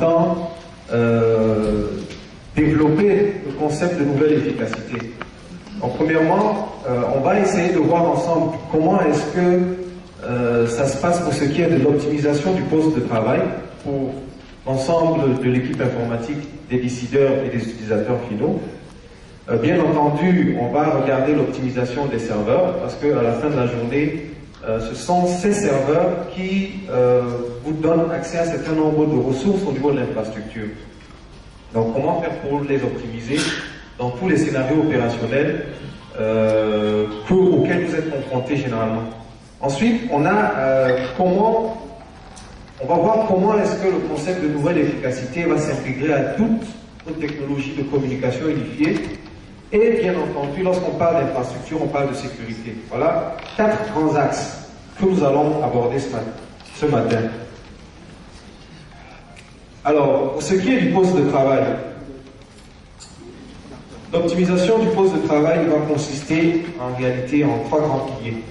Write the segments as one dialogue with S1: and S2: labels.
S1: temps développer le concept de nouvelle efficacité. Donc, premièrement, on va essayer de voir ensemble comment est-ce que ça se passe pour ce qui est de l'optimisation du poste de travail pour l'ensemble de l'équipe informatique, des décideurs et des utilisateurs finaux. Bien entendu, on va regarder l'optimisation des serveurs parce qu'à la fin de la journée, ce sont ces serveurs qui vous donnent accès à un certain nombre de ressources au niveau de l'infrastructure. Donc, comment faire pour les optimiser dans tous les scénarios opérationnels auxquels vous êtes confrontés généralement. Ensuite, on va voir comment est-ce que le concept de nouvelle efficacité va s'intégrer à toutes nos technologies de communication unifiée. Et bien entendu, lorsqu'on parle d'infrastructure, on parle de sécurité. Voilà 4 grands axes que nous allons aborder ce matin. Alors, pour ce qui est du poste de travail, l'optimisation du poste de travail va consister en réalité en 3 grands piliers.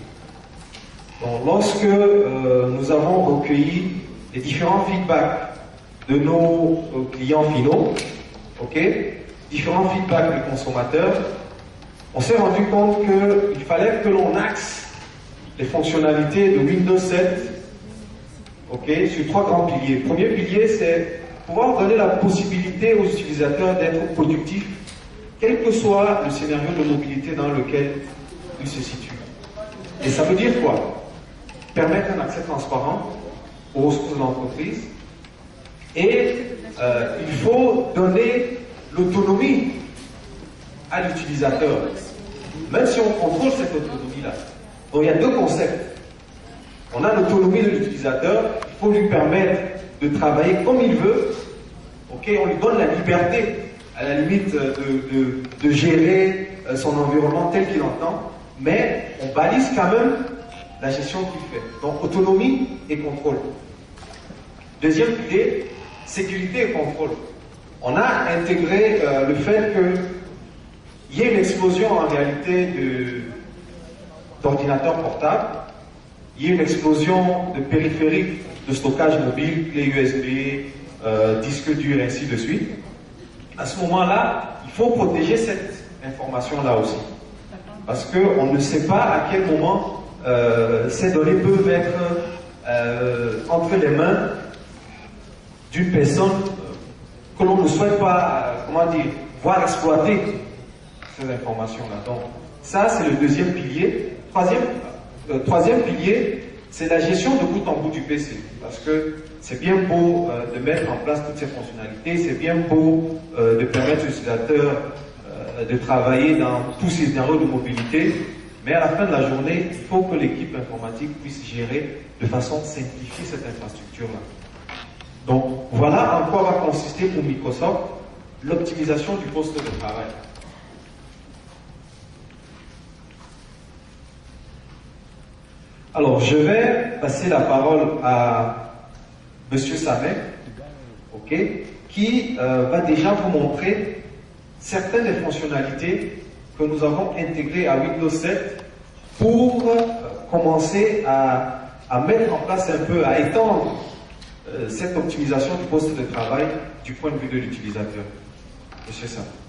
S1: Donc, lorsque nous avons recueilli les différents feedbacks de nos clients finaux, différents feedbacks des consommateurs, on s'est rendu compte qu'il fallait que l'on axe les fonctionnalités de Windows 7 sur 3 grands piliers. Le premier pilier, c'est pouvoir donner la possibilité aux utilisateurs d'être productifs, quel que soit le scénario de mobilité dans lequel ils se situent. Et ça veut dire quoi? Permettre un accès transparent aux ressources de l'entreprise. Et il faut donner l'autonomie à l'utilisateur, même si on contrôle cette autonomie-là. Donc il y a 2 concepts. On a l'autonomie de l'utilisateur, il faut lui permettre de travailler comme il veut. On lui donne la liberté, à la limite, de gérer son environnement tel qu'il entend, mais on balise quand même la gestion qu'il fait. Donc autonomie et contrôle. Deuxième pilier, sécurité et contrôle. On a intégré le fait qu'il y ait une explosion en réalité d'ordinateurs portables, il y ait une explosion de périphériques de stockage mobile, clés USB, disques durs, ainsi de suite. À ce moment-là, il faut protéger cette information-là aussi. Parce qu'on ne sait pas à quel moment ces données peuvent être entre les mains d'une personne que l'on ne souhaite pas, voir exploiter ces informations-là. Donc, ça, c'est le deuxième pilier. Troisième pilier, c'est la gestion de bout en bout du PC. Parce que c'est bien beau de mettre en place toutes ces fonctionnalités, c'est bien beau de permettre aux utilisateurs de travailler dans tous ces scénarios de mobilité, mais à la fin de la journée, il faut que l'équipe informatique puisse gérer de façon simplifiée cette infrastructure-là. Donc, voilà en quoi va consister pour Microsoft l'optimisation du poste de travail. Alors, je vais passer la parole à M. Samet, qui va déjà vous montrer certaines des fonctionnalités que nous avons intégrées à Windows 7 pour commencer à mettre en place un peu, à étendre cette optimisation du poste de travail du point de vue de l'utilisateur. Monsieur Samet.